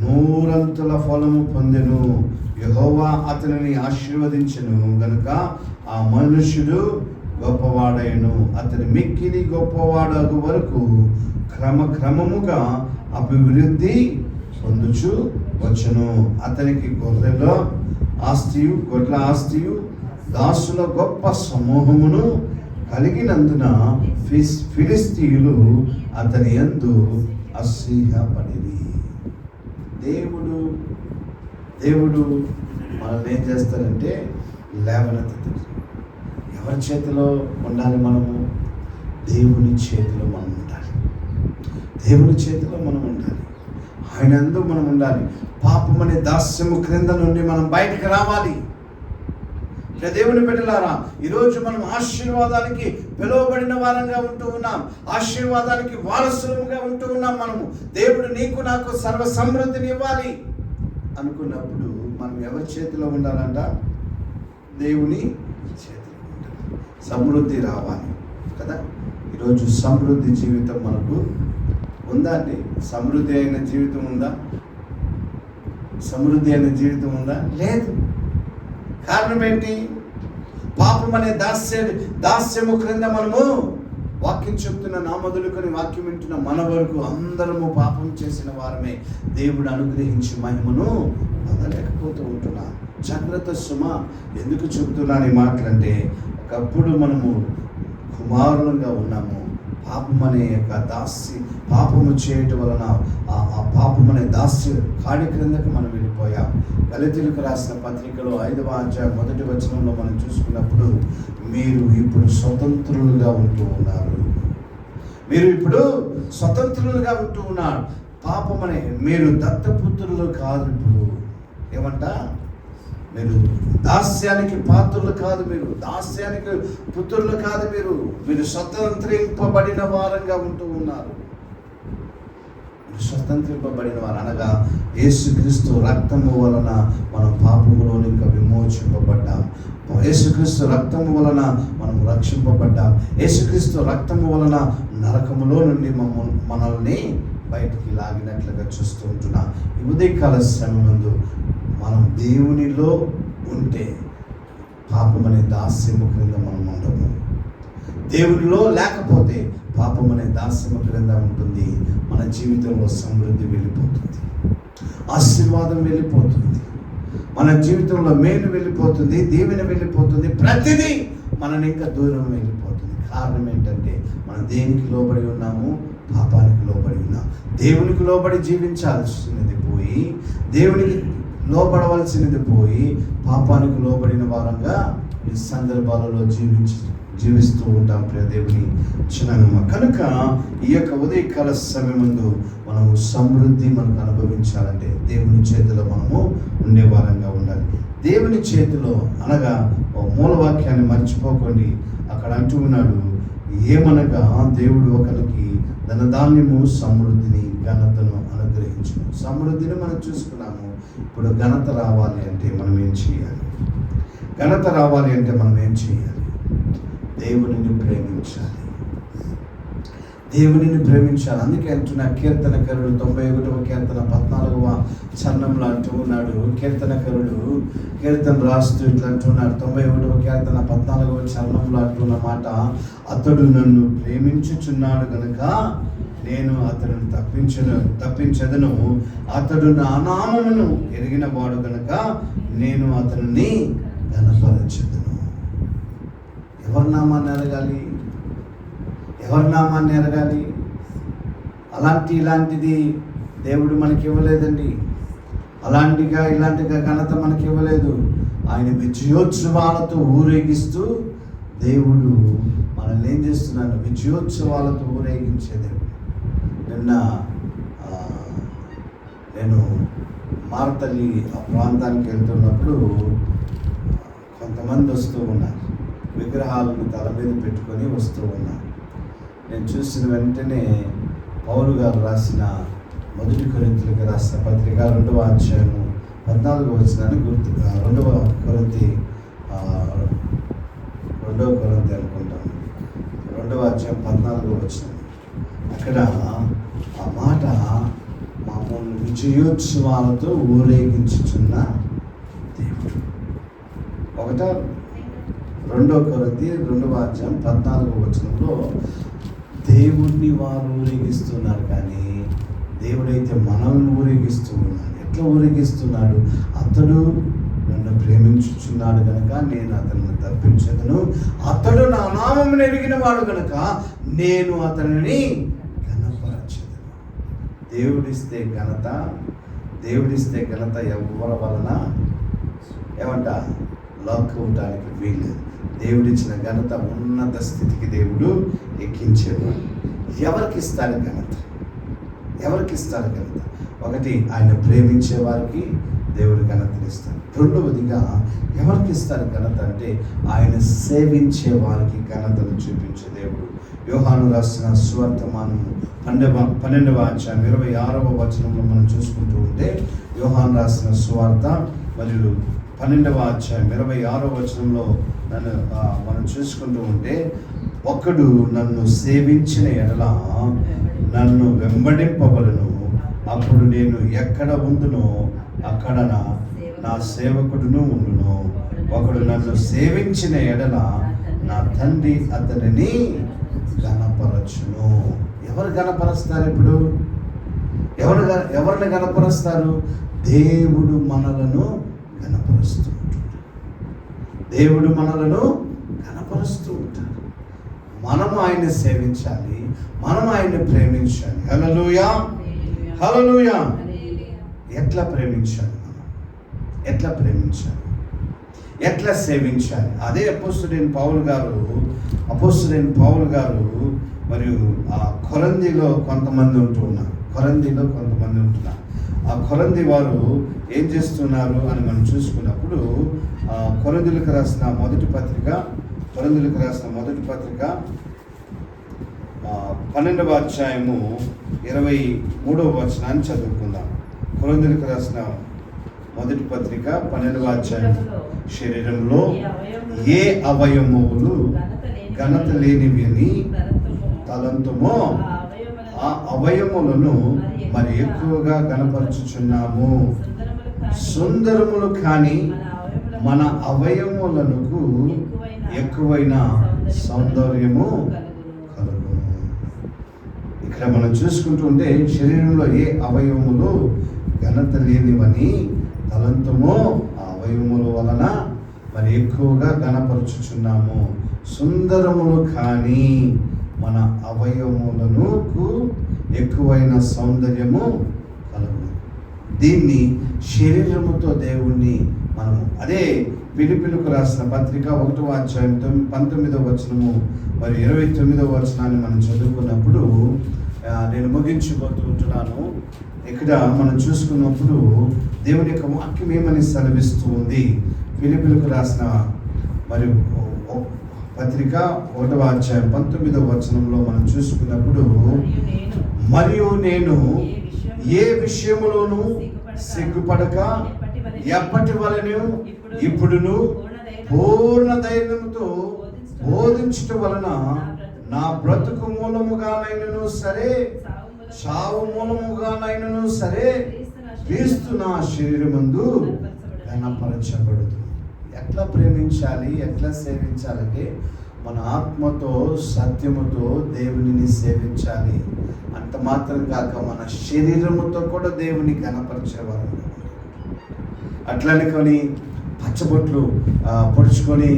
Speaker 1: 100 ఫలము పొందెను. యెహోవా అతనిని ఆశీర్వదించెను గనుక ఆ మనుష్యుడు గొప్పవాడైను. అతని మిక్కిలి గొప్పవాడగు వరకు క్రమక్రమముగా అభివృద్ధి పొందుచు వచ్చును. అతనికి గొర్రెల ఆస్తియు దాసుల గొప్ప సమూహమును కలిగినందున ఫిలిస్తీయులు అతని యందు అసూయపడిరి. దేవుడు మనల్ని ఏం చేస్తారంటే లేవనెత్తుతారు. ఎవరి చేతిలో ఉండాలి? మనము దేవుని చేతిలో మనం ఉండాలి. దేవుని చేతిలో మనం ఉండాలి. ఆయన యందు మనం ఉండాలి. పాపం అనే దాస్యము క్రింద నుండి మనం బయటకు రావాలి. దేవుని బిడ్డలారా, ఈరోజు మనం ఆశీర్వాదానికి పిలువబడిన వారంగా ఉంటూ ఉన్నాం. ఆశీర్వాదానికి వారసులుగా ఉంటూ ఉన్నాం. మనము దేవుడు నీకు నాకు సర్వ సమృద్ధిని ఇవ్వాలి అనుకున్నప్పుడు మనం ఎవరి చేతిలో ఉండాలంట? దేవుని చేతిలో ఉండాలి. సమృద్ధి రావాలి కదా. ఈరోజు సమృద్ధి జీవితం మనకు ఉందా అండి? సమృద్ధి అయిన జీవితం ఉందా? సమృద్ధి అయిన జీవితం ఉందా? లేదు. కారణం ఏంటి? పాపం అనే దాస్యము క్రింద మనము వాక్యం చెప్తున్న నా మొదలుకొని వాక్యం వింటున్న మన వరకు అందరము పాపం చేసిన వారమే. దేవుడు అనుగ్రహించి మహిమను పొందలేకపోతూ ఉంటున్నా. జాగ్రత్త సుమ. ఎందుకు చెప్తున్నాను ఈ మాటలంటే, ఒకప్పుడు మనము కుమారులుగా ఉన్నాము. పాపం అనే యొక్క పాపము చేయటం వలన ఆ పాపం అనే దాస్య కాడి క్రిందకు మనం వెళ్ళిపోయాం. గలతీయులకు రాసిన పత్రికలో 5వ అధ్యాయం 1వ వచనంలో మనం చూసుకున్నప్పుడు, మీరు ఇప్పుడు స్వతంత్రులుగా ఉంటూ ఉన్నారు. మీరు ఇప్పుడు స్వతంత్రులుగా ఉంటూ ఉన్నారు. పాపం అనే మీరు దత్తపుత్రులు కాదు. ఇప్పుడు ఏమంట? మీరు దాస్యానికి పాత్రులు కాదు. మీరు దాస్యానికి పుత్రులు కాదు. మీరు స్వతంత్రింపబడిన వారంగా ఉంటూ ఉన్నారు. స్వతంత్రింపబడిన వారు అనగా యేసుక్రీస్తు రక్తము వలన మనం పాపములో ఇంకా విమోచింపబడ్డాం. యేసుక్రీస్తు రక్తము వలన మనం రక్షింపబడ్డాం. యేసుక్రీస్తు రక్తము వలన నరకములో నుండి మనల్ని బయటికి లాగినట్లుగా చూస్తూ ఉంటున్నా. ఈ ఉదయకాల సమయమందు మనం దేవునిలో ఉంటే పాపం అనే దాస్యము క్రింద మనం ఉండము. దేవునిలో లేకపోతే పాపం అనే దాస్యము క్రింద ఉంటుంది. మన జీవితంలో సమృద్ధి వెళ్ళిపోతుంది, ఆశీర్వాదం వెళ్ళిపోతుంది, మన జీవితంలో మేలు వెళ్ళిపోతుంది, దీవెన వెళ్ళిపోతుంది, ప్రతిదీ మనని ఇంకా దూరం వెళ్ళిపోతుంది. కారణం ఏంటంటే మనం దేనికి లోబడి ఉన్నాము? పాపానికి లోబడి ఉన్నాం. దేవునికి లోబడి జీవించాల్సినది పోయి, దేవునికి లోబడవలసినది పోయి, పాపానికి లోబడిన వారంగా ఈ సందర్భాలలో జీవిస్తూ ఉంటాం. ప్రియ దేవుని చిన్నమ్మ కనుక ఈ యొక్క ఉదయకాల సమయమందు మనము సమృద్ధి మనకు అనుభవించాలంటే దేవుని చేతిలో మనము ఉండేవారంగా ఉండాలి. దేవుని చేతిలో అనగా మూలవాక్యాన్ని మర్చిపోకండి. అక్కడ అంటూ ఉన్నాడు, ఏమనగా దేవుడు ఒకరికి ధనధాన్యము సమృద్ధిని ఘనతను అనుగ్రహించును. సమృద్ధిని మనం చూసుకున్నాము. ఇప్పుడు ఘనత రావాలి అంటే మనం ఏం చేయాలి? ఘనత రావాలి అంటే మనం ఏం చేయాలి? దేవునిని ప్రేమించాలి. దేవునిని ప్రేమించాలి. అందుకే అంటున్నా కీర్తనకరుడు 91వ కీర్తన 14వ చరణంలో అంటూ ఉన్నాడు. కీర్తన రాస్తూ ఇట్లా అంటున్నాడు. 91వ కీర్తన 14వ చరణంలో అంటున్న మాట, అతడు నన్ను ప్రేమించుచున్నాడు గనుక నేను అతడిని తప్పించదను. అతడు నా నామమును ఎరిగిన వాడు గనుక నేను అతనిని ఘనపరచెదను. ఎవరి నామాన్ని ఎరగాలి? ఎవరి నామాన్ని ఎరగాలి? ఇలాంటిది దేవుడు మనకి ఇవ్వలేదండి. ఇలాంటిగా ఘనత మనకి ఇవ్వలేదు. ఆయన విజయోత్సవాలతో ఊరేగిస్తూ దేవుడు మనల్ని ఏం చేస్తున్నాడు? విజయోత్సవాలతో ఊరేగించే దేవుడు. నిన్న నేను మార్తల్లి ఆ ప్రాంతానికి వెళ్తున్నప్పుడు కొంతమంది వస్తూ ఉన్నారు. విగ్రహాలను తల మీద పెట్టుకొని వస్తూ ఉన్నారు. నేను చూసిన వెంటనే పౌలు గారు రాసిన మొదటి కొరింథీయులకు రాసిన పత్రిక 2వ అధ్యాయము 14వ వచనాన్ని రెండవ కొరింథీ అనుకుంటాను, 2వ అధ్యాయం 14వ వచనం. అక్కడ ఆ మాట మామూలు విజయోత్సవాలతో ఊరేగించుచున్న దేవుడు. 2వ కొరింథీ 2వ అధ్యాయం 14వ వచనంలో దేవుడిని వారు ఊరేగిస్తున్నారు, కానీ దేవుడైతే మనల్ని ఊరేగిస్తూ ఉన్నాడు. ఎట్లా ఊరేగిస్తున్నాడు? అతడు నన్ను ప్రేమించుచున్నాడు కనుక నేను అతన్ని తప్పించదను, అతడు నా నామమును ఎరిగిన వాడు కనుక నేను అతనిని ఘనపరచెదను. దేవుడిస్తే ఘనత ఎవరి వలన ఏమంట లాక్కోవటానికి వీల్లేదు. దేవుడిచ్చిన ఘనత ఉన్నత స్థితికి దేవుడు ఎక్కించేవాడు. ఎవరికి ఇస్తారు ఘనత? ఒకటి, ఆయన ప్రేమించే వారికి దేవుడు ఘనతనిస్తాడు. రెండవదిగా ఎవరికి ఇస్తారు ఘనత అంటే ఆయన సేవించే వారికి ఘనతను చూపించే దేవుడు. యోహాను రాసిన సువర్తమానము 12వ అధ్యాయం 26వ వచనంలో మనం చూసుకుంటూ ఉంటే, యోహాను రాసిన సువార్త మరియు 12వ అధ్యాయం 26వ వచనంలో మనం చూసుకుంటూ ఉంటే, ఒకడు నన్ను సేవించిన ఎడల నన్ను వెంబడింపవలను, అప్పుడు నేను ఎక్కడ ఉండునో అక్కడ నా సేవకుడును ఉండును. ఒకడు నన్ను సేవించిన ఎడల నా తండ్రి అతనిని ఘనపరచును. ఎవరు ఘనపరుస్తారు? ఇప్పుడు ఎవరిని ఘనపరుస్తారు? దేవుడు మనలను ఘనపరుస్తూ ఉంటాడు. మనము ఆయన్ని సేవించాలి, మనం ఆయన్ని ప్రేమించాలి. హల్లెలూయా. ఎట్లా ప్రేమించాలి? ఎట్లా సేవించాలి? అదే అపోస్తలుడైన పౌలు గారు మరియు ఆ కొరంథీలో కొంతమంది ఉంటున్నారు. ఆ కొరంథీ వారు ఏం చేస్తున్నారు అని మనం చూసుకున్నప్పుడు, కొరంథీయులకు రాసిన మొదటి పత్రిక 12వ అధ్యాయము 23వ వచనాన్ని చదువుకుందాం. కొరింథీయులకు రాసిన మొదటి పత్రిక 12వ అధ్యాయం, శరీరంలో ఏ అవయవములు ఘనత లేనివి తలంతుమో ఆ అవయములను మరి ఎక్కువగా ఘనపరచుచున్నాము. సుందరములు కాని మన అవయములకు ఎక్కువైన సౌందర్యము కలుగును. ఇక్కడ మనం చూసుకుంటూ ఉంటే, శరీరంలో ఏ అవయవములు ఘనత లేనివని తలంతుమో ఆ అవయవముల వలన మరి ఎక్కువగా ఘనపరచుచున్నాము. సుందరములు కానీ మన అవయవములకు ఎక్కువైన సౌందర్యము కలుగును. దీన్ని శరీరముతో దేవుణ్ణి మనము, అదే ఫిలిప్పీయులకు రాసిన పత్రిక 1వ అధ్యాయం 19వ వచనము మరి 29వ వచనాన్ని మనం చదువుకున్నప్పుడు, నేను ముగించిపోతూ ఉంటున్నాను. ఇక్కడ మనం చూసుకున్నప్పుడు దేవుని యొక్క వాక్యం ఏమని సెలవిస్తూ ఉంది? ఫిలిప్పీయులకు రాసిన మరి పత్రిక 1వ అధ్యాయం 19వ వచనంలో మనం చూసుకున్నప్పుడు, మరియు నేను ఏ విషయములోనూ సిగ్గుపడక ఎప్పటి వలన ఇప్పుడును పూర్ణ ధైర్యముతో బోధించటం వలన నా బ్రతుకు మూలముగానైనను సరే, చావు మూలముగానైనను సరే, క్రీస్తు నా శరీరమందు ఘనపరచబడుతుంది. ఎట్లా ప్రేమించాలి, ఎట్లా సేవించాలంటే మన ఆత్మతో సత్యముతో దేవునిని సేవించాలి. అంత మాత్రం కాక మన శరీరముతో కూడా దేవుని ఘనపరిచేవారు. అట్లనుకొని పచ్చబొట్లు పొడుచుకొని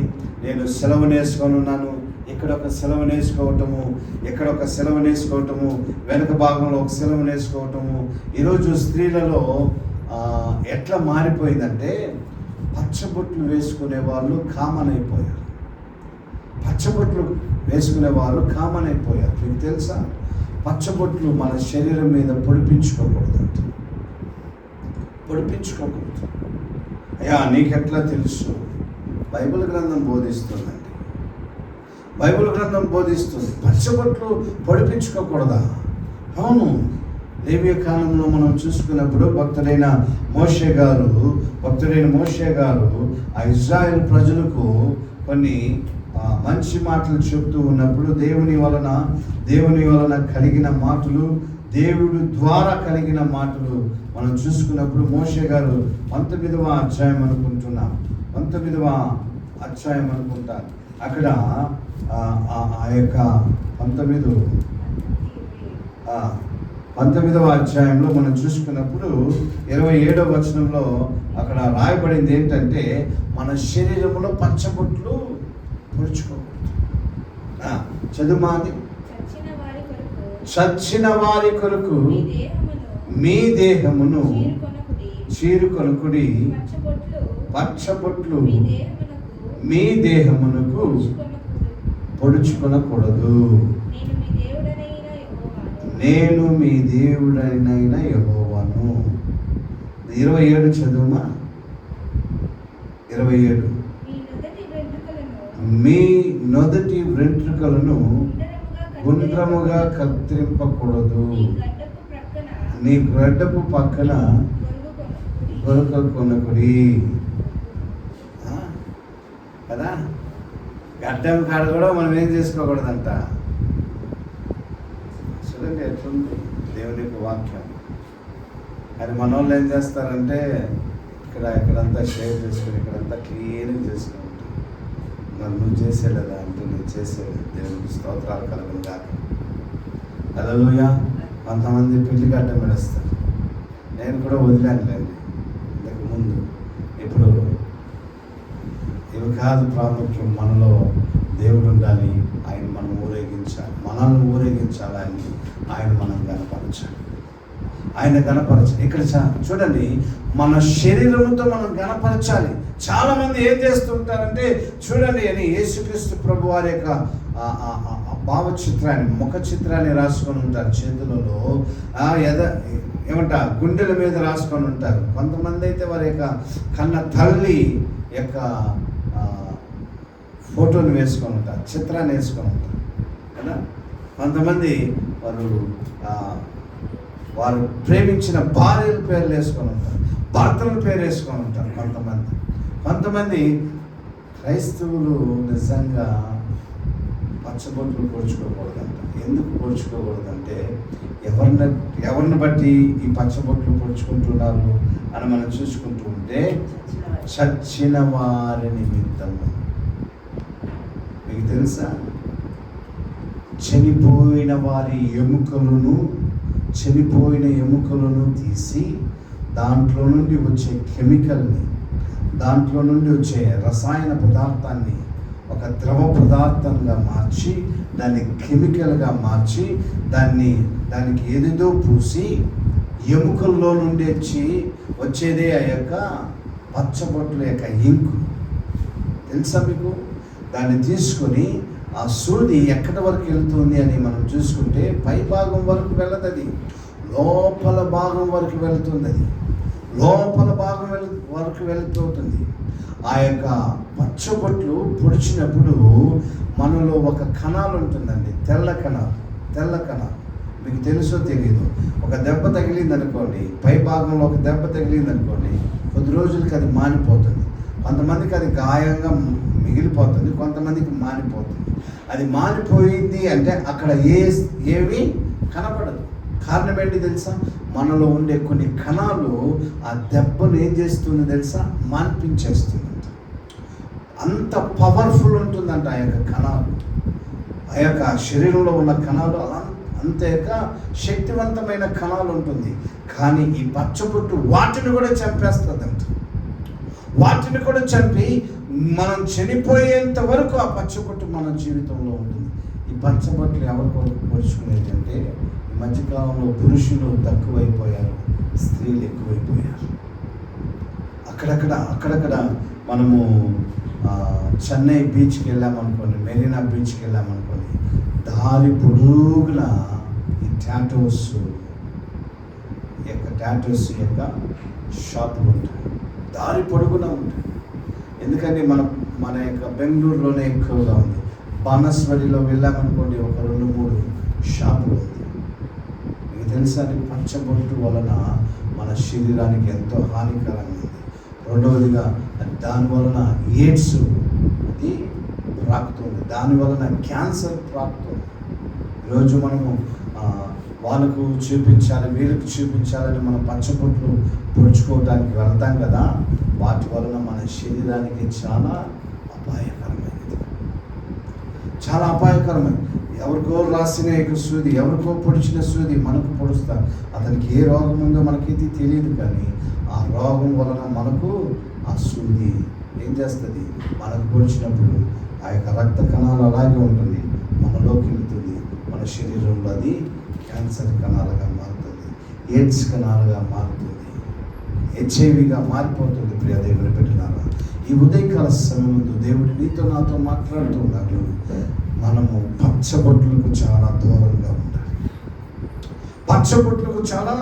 Speaker 1: నేను సెలవును వేసుకొని ఉన్నాను, ఇక్కడ ఒక సెలవును వేసుకోవటము, ఇక్కడ ఒక సెలవును వేసుకోవటము, వెనక భాగంలో ఒక సెలవును వేసుకోవటము. ఈరోజు స్త్రీలలో ఎట్లా మారిపోయిందంటే, పచ్చబొట్లు వేసుకునే వాళ్ళు కామన్ అయిపోయారు. మీకు తెలుసా? పచ్చబొట్లు మన శరీరం మీద పొడిపించుకోకూడదు. అయ్యా నీకెట్లా తెలుసు? బైబిల్ గ్రంథం బోధిస్తుందండి. పచ్చబొట్లు పొడిపించుకోకూడదా? అవును. లేవియ కాలంలో మనం చూసుకున్నప్పుడు భక్తుడైన మోషే గారు ఆ ఇజ్రాయెల్ ప్రజలకు కొన్ని మంచి మాటలు చెప్తూ ఉన్నప్పుడు దేవుని వలన కలిగిన మాటలు, దేవుడు ద్వారా కలిగిన మాటలు మనం చూసుకున్నప్పుడు మోషే గారు 19వ అధ్యాయం అనుకుంటారు. అక్కడ ఆ యొక్క 19వ అధ్యాయంలో మనం చూసుకున్నప్పుడు 27వ వచనంలో అక్కడ రాయబడింది ఏంటంటే, మన శరీరంలో పచ్చబొట్లు పొడుచుకోకూడదు. చదుమాది చచ్చిన వారి కొరకు మీ దేహమును చీరుకొనుకుడి, పచ్చబొట్లు మీ దేహమునకు పొడుచుకొనకూడదు. నేను మీ దేవుడైన యెహోవాను. 27 చదువుమా. 27 మీ నొదటి వెంట్రుకలను గుండ్రముగా కత్తిరింపకూడదు, నీ గడ్డపు పక్కన కొనుకుడి. కదా, గడ్డం కాడ కూడా మనం ఏం చేసుకోకూడదంట. చూడండి ఎట్లుంది దేవుని యొక్క వాక్యం. అది మన వాళ్ళు ఏం చేస్తారంటే ఇక్కడంతా షేర్ చేసుకుని ఇక్కడంతా క్లీన్గా చేసుకుంటారు. మరి నువ్వు చేసేలేదా అంటే నేను చేసేది. దేవునికి స్తోత్రాలు కలుగును కాక. హల్లెలూయా. కొంతమంది పెళ్లి గడ్డం పెడేస్తారు. నేను కూడా వదిలేనులేండి ఇంతకు ముందు. ఇప్పుడు ఇవి కాదు ప్రాముఖ్యం. మనలో దేవుడు ఉండాలి, ఆయన మనం ఊరేగించాలి, మనల్ని ఊరేగించాలి, ఆయన మనం గణపరచాలి. ఇక్కడ చూడండి, మన శరీరంతో మనం గణపరచాలి. చాలా మంది ఏం చేస్తుంటారంటే చూడండి అని యేసుక్రీస్తు ప్రభు వారి యొక్క భావచిత్రాన్ని, ముఖ చిత్రాన్ని రాసుకొని ఉంటారు. చేతులలో గుండెల మీద రాసుకొని ఉంటారు. కొంతమంది అయితే వారి యొక్క కన్న తల్లి యొక్క ఫోటోని వేసుకొని ఉంటారు, చిత్రాన్ని వేసుకొని ఉంటారు కదా. కొంతమంది వారు ప్రేమించిన భార్యల పేర్లు వేసుకొని ఉంటారు, భర్తల పేరు వేసుకొని ఉంటారు. కొంతమంది క్రైస్తవులు నిజంగా పచ్చబొట్లు పొడుచుకోకూడదంట. ఎందుకు పొడుచుకోకూడదంటే ఎవరిని బట్టి ఈ పచ్చబొట్లు పొడుచుకుంటున్నారు అని మనం చూసుకుంటూ ఉంటే చచ్చిన వారి నిమిత్తము. మీకు తెలుసా, చనిపోయిన ఎముకలను తీసి దాంట్లో నుండి వచ్చే కెమికల్ని, దాంట్లో నుండి వచ్చే రసాయన పదార్థాన్ని ఒక ద్రవ పదార్థంగా మార్చి, దాన్ని కెమికల్గా మార్చి, దానికి ఏదేదో పూసి ఎముకల్లో నుండి వచ్చేదే ఆ యొక్క పచ్చబొట్ల యొక్క ఇంకు. తెలుసా మీకు? దాన్ని తీసుకొని ఆ సూది ఎక్కడి వరకు వెళ్తుంది అని మనం చూసుకుంటే పై భాగం వరకు వెళ్ళదు, అది లోపల భాగం వరకు వెళ్తుంది. అది లోపల భాగం వరకు వెళ్తుంది. ఆ యొక్క పచ్చబొట్లు పొడిచినప్పుడు మనలో ఒక కణాలు ఉంటుందండి, తెల్ల కణాలు. మీకు తెలుసో తెలియదు, ఒక దెబ్బ తగిలింది అనుకోండి, పై భాగంలో ఒక దెబ్బ తగిలింది అనుకోండి, కొద్ది రోజులకి అది మానిపోతుంది. కొంతమందికి అది గాయంగా మిగిలిపోతుంది, కొంతమందికి మానిపోతుంది. అది మానిపోయింది అంటే అక్కడ ఏవి కనపడదు. కారణం ఏంటి తెలుసా? మనలో ఉండే కొన్ని కణాలు ఆ దెబ్బను ఏం చేస్తుంది తెలుసా? మాన్పించేస్తుంది. అంత పవర్ఫుల్ ఉంటుందంట ఆ యొక్క కణాలు. ఆ యొక్క శరీరంలో ఉన్న కణాలు అంత యొక్క శక్తివంతమైన కణాలు ఉంటుంది. కానీ ఈ పచ్చబొట్టు వాటిని కూడా చంపేస్తుందంట. వాటిని కూడా చంపి మనం చనిపోయేంత వరకు ఆ పచ్చబొట్టు మన జీవితంలో ఉంటుంది. ఈ పచ్చబొట్లు ఎవరి కొరకు పొడుచుకునేది అంటే, ఈ మధ్యకాలంలో పురుషులు తక్కువైపోయారు, స్త్రీలు ఎక్కువైపోయారు. అక్కడక్కడ మనము చెన్నై బీచ్కి వెళ్ళామనుకోండి, మెరీనా బీచ్కి వెళ్ళామనుకోండి, దారి పొడుగున ఈ టాటూస్ యొక్క షాపులు ఉంటాయి, దారి పొడుగున ఉంటాయి. ఎందుకంటే మన యొక్క బెంగళూరులోనే ఎక్కువగా ఉంది. బాణస్వరిలో వెళ్ళామనుకోండి, ఒక 2-3 షాపులు ఉంది. మీకు తెలుసా అండి, పచ్చబొట్టు వలన మన శరీరానికి ఎంతో హానికరంగా ఉంది. రెండవదిగా దాని వలన ఎయిడ్స్ అది ప్రాకుతుంది, దాని వలన క్యాన్సర్ ప్రాకుతుంది. ఈరోజు మనము వాళ్ళకు చూపించాలి, వీళ్ళకి చూపించాలని మనం పచ్చబొట్లు పొడుచుకోవడానికి వెళ్తాం కదా, వాటి వలన మన శరీరానికి చాలా అపాయకరమైనది, చాలా అపాయకరమైనది. ఎవరికో రాసిన సూది, ఎవరికో పొడిచిన సూది మనకు పొడుస్తారు. అతనికి ఏ రోగం ఉందో మనకైతే తెలియదు, కానీ ఆ రోగం వలన మనకు ఆ సూది ఏం చేస్తుంది, మనకు పొడిచినప్పుడు ఆ యొక్క రక్త కణాలు అలాగే ఉంటుంది, మనలోకి వెళ్తుంది, మన శరీరంలో అది క్యాన్సర్ కణాలుగా మారుతుంది, ఎయిడ్స్ కణాలుగా మారుతుంది, హెచ్ఐవిగా మారిపోతుంది. ప్రియ దేవుని బిడ్డలారా, ఈ ఉదయకాల సమయంలో దేవుడు నీతో నాతో మాట్లాడుతున్నాడు. మనము పచ్చబొట్లకు చాలా దూరంగా ఉండాలి, పచ్చబొట్లకు చాలా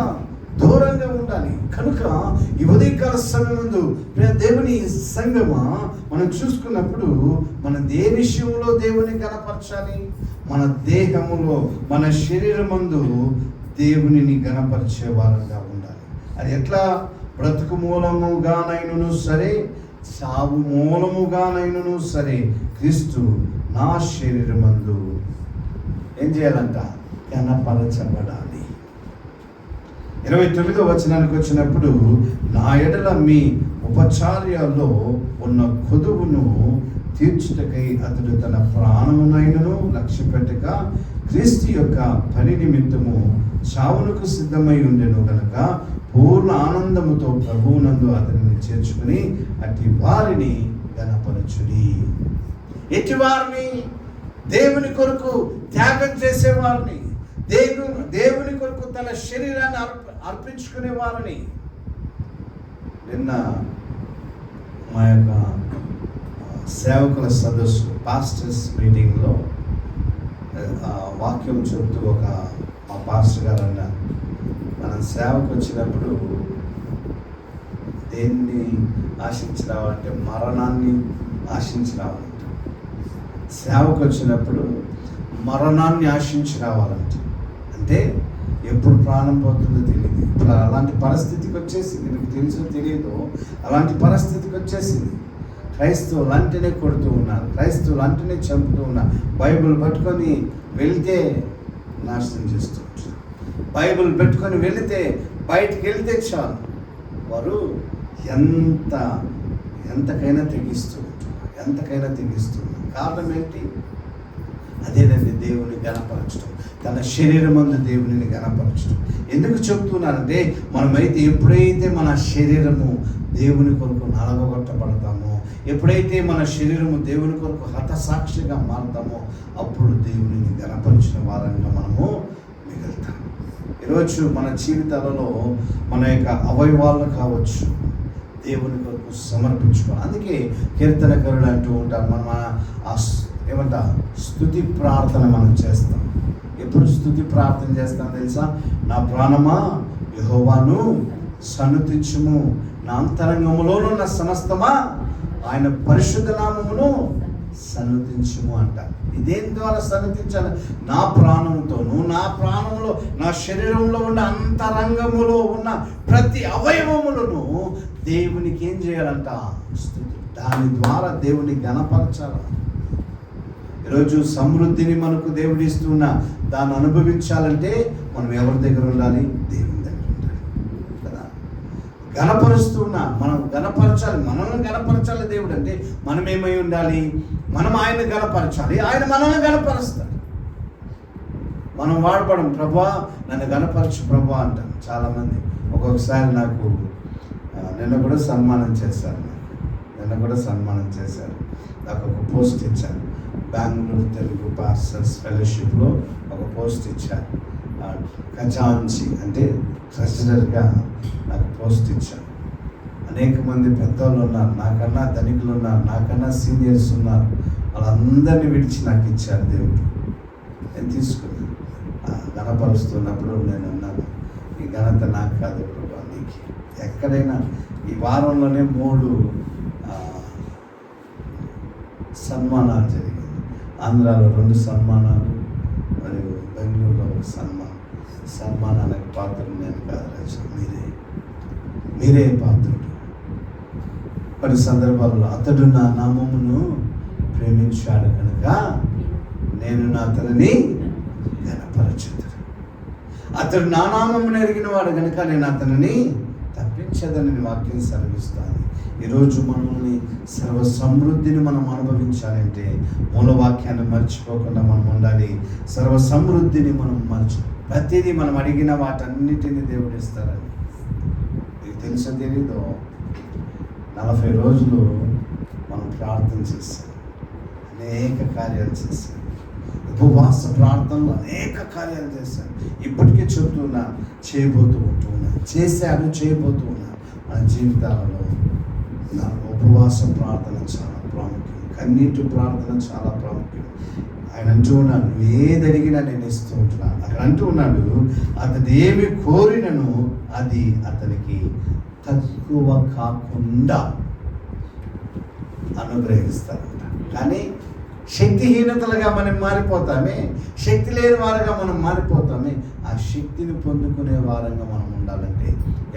Speaker 1: దూరంగా ఉండాలి. కనుక ఈ ఉదయకాల సమయంలో దేవుని సంగమా మనం చూసుకున్నప్పుడు మనం ఏ విషయంలో దేవుని గణపరచాలి? మన దేహములో, మన శరీరమందు దేవునిని గణపరిచే వారంగా ఉండాలి. అది ఎట్లా? బ్రతుకు మూలముగానైనను సరే, సాగు మూలముగానైనను సరే, క్రీస్తు నా శరీరమందు ఏం చేయాలంట? గణపరచబడాలి. 29వ వచనానికి వచ్చినప్పుడు, నా ఎడల మీ ఉపచార్యాల్లో ఉన్న కొదువును తీర్చుటకై అతడు తన ప్రాణమునైనను లక్ష్య పెట్టక క్రీస్తు యొక్క పని నిమిత్తము చావునకు సిద్ధమై ఉండెను కనుక పూర్ణ ఆనందముతో ప్రభువునందు అతనిని చేర్చుకుని అట్టి వారిని గణపరచుడి. ఎట్టి వారిని? దేవుని కొరకు త్యాగం చేసేవారిని, దేవుని కొరకు తన శరీరాన్ని అర్పించుకునే వారిని. నిన్న మా యొక్క సేవకుల సదస్సు, పాస్టర్స్ మీటింగ్లో వాక్యం చెబుతూ మా పాస్టర్ గారు అన్నారు, మనం సేవకు వచ్చినప్పుడు దేన్ని ఆశించి రావాలంటే మరణాన్ని ఆశించి రావాలంట. సేవకు వచ్చినప్పుడు మరణాన్ని ఆశించి రావాలంట. అంటే ఎప్పుడు ప్రాణం పోతుందో తెలియదు. ఇప్పుడు అలాంటి పరిస్థితికి వచ్చేసింది, మీకు తెలుసో తెలియదు, అలాంటి పరిస్థితికి వచ్చేసింది. క్రైస్తవులు అంటేనే కొడుతూ ఉన్నారు, క్రైస్తవులు అంటేనే చంపుతూ ఉన్నారు. బైబిల్ పట్టుకొని వెళ్తే నాశనం చేస్తూ ఉంటారు, బైబిల్ పెట్టుకొని వెళితే బయటికి వెళ్తే చాలు వారు ఎంతకైనా తెగిస్తూ ఉంటున్నారు, ఎంతకైనా తెగిస్తున్నారు. కారణం ఏంటి? అదేనండి, దేవుని గణపరచడం, తన శరీరమందు దేవునిని గణపరచడం. ఎందుకు చెప్తున్నానంటే, మనమైతే ఎప్పుడైతే మన శరీరము దేవుని కొరకు నలగొట్టబడతామో, ఎప్పుడైతే మన శరీరము దేవుని కొరకు హతసాక్షిగా మారుతామో, అప్పుడు దేవునిని గణపరిచిన వారంగా మనము మిగులుతాం. ఈరోజు మన జీవితాలలో మన యొక్క అవయవాలను కావచ్చు దేవుని కొరకు సమర్పించుకోవాలి. అందుకే కీర్తనకారుడు అంటూ ఉంటారు, మనం ఏమంట స్తుతి ప్రార్థన మనం చేస్తాం. ఎప్పుడు స్తుతి ప్రార్థన చేస్తాం తెలుసా? నా ప్రాణమా యెహోవాను సన్నుతించుము, నా అంతరంగములోనున్న సమస్తమా ఆయన పరిశుద్ధ నామమును సన్నుతించుము అంటారు. ఇదేం ద్వారా సన్నుతించాలి? నా ప్రాణంతోను, నా ప్రాణంలో, నా శరీరంలో ఉన్న అంతరంగములో ఉన్న ప్రతి అవయవములను దేవునికి ఏం చేయాలంట? స్తుతి. దాని ద్వారా దేవుని గణపరచాలి. ఈరోజు సమృద్ధిని మనకు దేవుడు ఇస్తున్నా, దాన్ని అనుభవించాలంటే మనం ఎవరి దగ్గర ఉండాలి? దేవుని దగ్గర ఉండాలి కదా. గణపరుస్తున్నా, మనం గణపరచాలి, మనల్ని గణపరచాలి దేవుడు అంటే మనం ఏమై ఉండాలి? మనం ఆయన్ని గణపరచాలి, ఆయన మనల్ని గణపరుస్తాడు. మనం వాడపడం, ప్రభా నన్ను గణపరచు ప్రభా అంటాను చాలామంది. ఒక్కొక్కసారి నాకు నిన్న కూడా సన్మానం చేశారు, నాకు ఒక పోస్ట్ ఇచ్చారు. బెంగళూరు తెలుగు పాస్టర్స్ ఫెలోషిప్లో ఒక పోస్ట్ ఇచ్చారు. ఖజాంచి అంటే ట్రెజరర్గా నాకు పోస్ట్ ఇచ్చారు. అనేక మంది పెద్దవాళ్ళు ఉన్నారు, నాకన్నా ధనికులు ఉన్నారు, నాకన్నా సీనియర్స్ ఉన్నారు, వాళ్ళందరినీ విడిచి నాకు ఇచ్చారు దేవుడు. నేను తీసుకున్నాను. గణపరుస్తున్నప్పుడు నేను అన్నాను, ఈ ఘనత నాకు కాదు ప్రభా, నీకు. ఎక్కడైనా ఈ వారంలోనే 3 సన్మానాలు జరిగాయి. ఆంధ్రాలో 2 సన్మానాలు, మరియు బెంగళూరులో 1 సన్మానం. సన్మానానికి పాత్రుడు నేను కాదు రాజు, మీరే పాత్రుడు. కొన్ని సందర్భాల్లో అతడు నా నామమును ప్రేమించాడు కనుక నేను నా అతనిని ఘనపరచుదును. అతడు నా నామమును ఎరిగిన వాడు కనుక నేను అతనిని తప్పించదని వాక్యం సెలవిస్తాను. ఈరోజు మనల్ని సర్వ సమృద్ధిని మనం అనుభవించాలంటే మూలవాక్యాన్ని మర్చిపోకుండా మనం ఉండాలి. సర్వ సమృద్ధిని మనం ప్రతిదీ మనం అడిగిన వాటన్నిటిని దేవుడు ఇస్తారని మీకు తెలుసో తెలీదో 40 రోజులు మనం ప్రార్థన చేశాం, అనేక కార్యాలు చేశాం, ఉపవాస ప్రార్థనలు అనేక కార్యాలు చేశాను. ఇప్పటికీ చెప్తున్నా, చేయబోతూ చేయబోతూ ఉన్నా. మన జీవితాలలో నా ఉపవాస ప్రార్థన చాలా ప్రాముఖ్యం, కన్నీటి ప్రార్థన చాలా ప్రాముఖ్యం. ఆయన అంటూ ఉన్నాడు, నువ్వు ఏది అడిగినా నేను ఇస్తూ ఉంటున్నాను. అక్కడ అంటూ ఉన్నాడు, అతడు ఏమి కోరినను అది అతనికి తక్కువ కాకుండా అనుగ్రహిస్తారంట. కానీ శక్తిహీనతలుగా మనం మారిపోతామే, శక్తి లేని వారుగా మనం మారిపోతామే. ఆ శక్తిని పొందుకునే వారంగా మనం ఉండాలంటే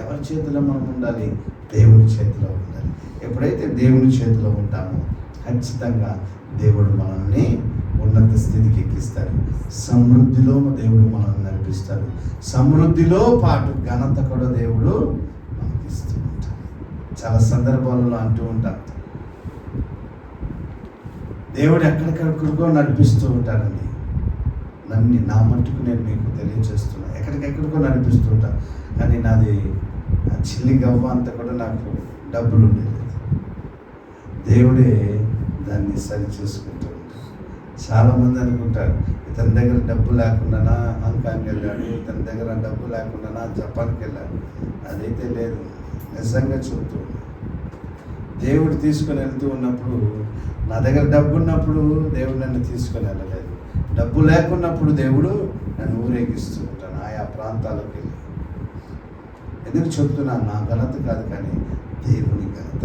Speaker 1: ఎవరి చేతిలో మనం ఉండాలి? దేవుని చేతిలో ఉండాలి. ఎప్పుడైతే దేవుని చేతిలో ఉంటామో ఖచ్చితంగా దేవుడు మనల్ని ఉన్నత స్థితికి ఎక్కిస్తాడు. సమృద్ధిలో దేవుడు మనల్ని నడిపిస్తాడు. సమృద్ధిలో పాటు ఘనత కూడా దేవుడు మనకి ఇస్తూ ఉంటాడు. చాలా సందర్భాలలో అంటూ ఉంటారు, దేవుడు ఎక్కడికెక్కడికో నడిపిస్తూ ఉంటాడండి. నా మట్టుకు నేను మీకు తెలియజేస్తున్నా, ఎక్కడికెక్కడికో నడిపిస్తూ ఉంటాను. కానీ నాది చిల్లి గవ్వ అంతా కూడా నాకు డబ్బులు ఉండేది. దేవుడే దాన్ని సరి చేసుకుంటూ ఉంటాడు. చాలామంది అనుకుంటారు, ఇతని దగ్గర డబ్బు లేకుండా హాంకాంగ్కి వెళ్ళాడు, ఇతని దగ్గర డబ్బు లేకుండా జపాన్కి వెళ్ళాడు. అదైతే లేదు. నిజంగా చెబుతూ దేవుడు తీసుకొని వెళ్తూ ఉన్నప్పుడు, నా దగ్గర డబ్బు ఉన్నప్పుడు దేవుడు నన్ను తీసుకొని వెళ్ళలేదు, డబ్బు లేకున్నప్పుడు దేవుడు నన్ను ఊరేగిస్తూ ఉంటాను ఆయా ప్రాంతాలకు వెళ్ళి. ఎందుకు చెప్తున్నాను? నా ఘనత కాదు, కానీ దేవుని ఘనత.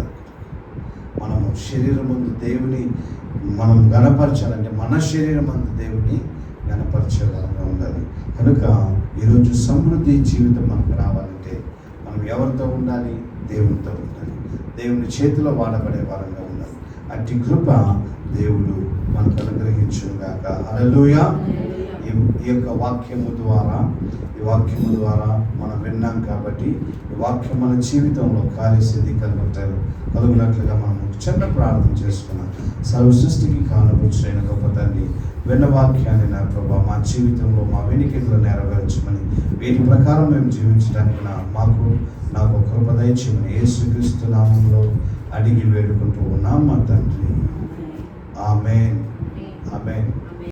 Speaker 1: మనము శరీరం ముందు దేవుని మనం గణపరచాలంటే మన శరీరం ముందు దేవుని గణపరిచేలాగా ఉండాలి. కనుక ఈరోజు సమృద్ధి జీవితం మనకు రావాలంటే మనం ఎవరితో ఉండాలి? దేవునితో ఉండాలి. దేవుని చేతిలో వాడబడే వారంగా ఉండాలి. అట్టి కృప దేవుడు మనకు అనుగ్రహించుగాక. హల్లెలూయా. ఈ యొక్క వాక్యము ద్వారా మనం విన్నాం కాబట్టి ఈ వాక్యం మన జీవితంలో కార్యసిద్ధి కలుగునట్లుగా మనం చిన్న ప్రార్థన చేసుకున్నాం. సర్వ సృష్టికి కానవచ్చిన గొప్ప తండ్రి, విన్న వాక్యాన్ని నా ప్రభా మా జీవితంలో మా వెనుకలో నెరవేర్చమని, వీటి ప్రకారం మేము జీవించడానికి నాకు కృప దయచేయమని యేసుక్రీస్తు నామములో అడిగి వేడుకుంటూ ఉన్నాం మా తండ్రి. ఆమేన్.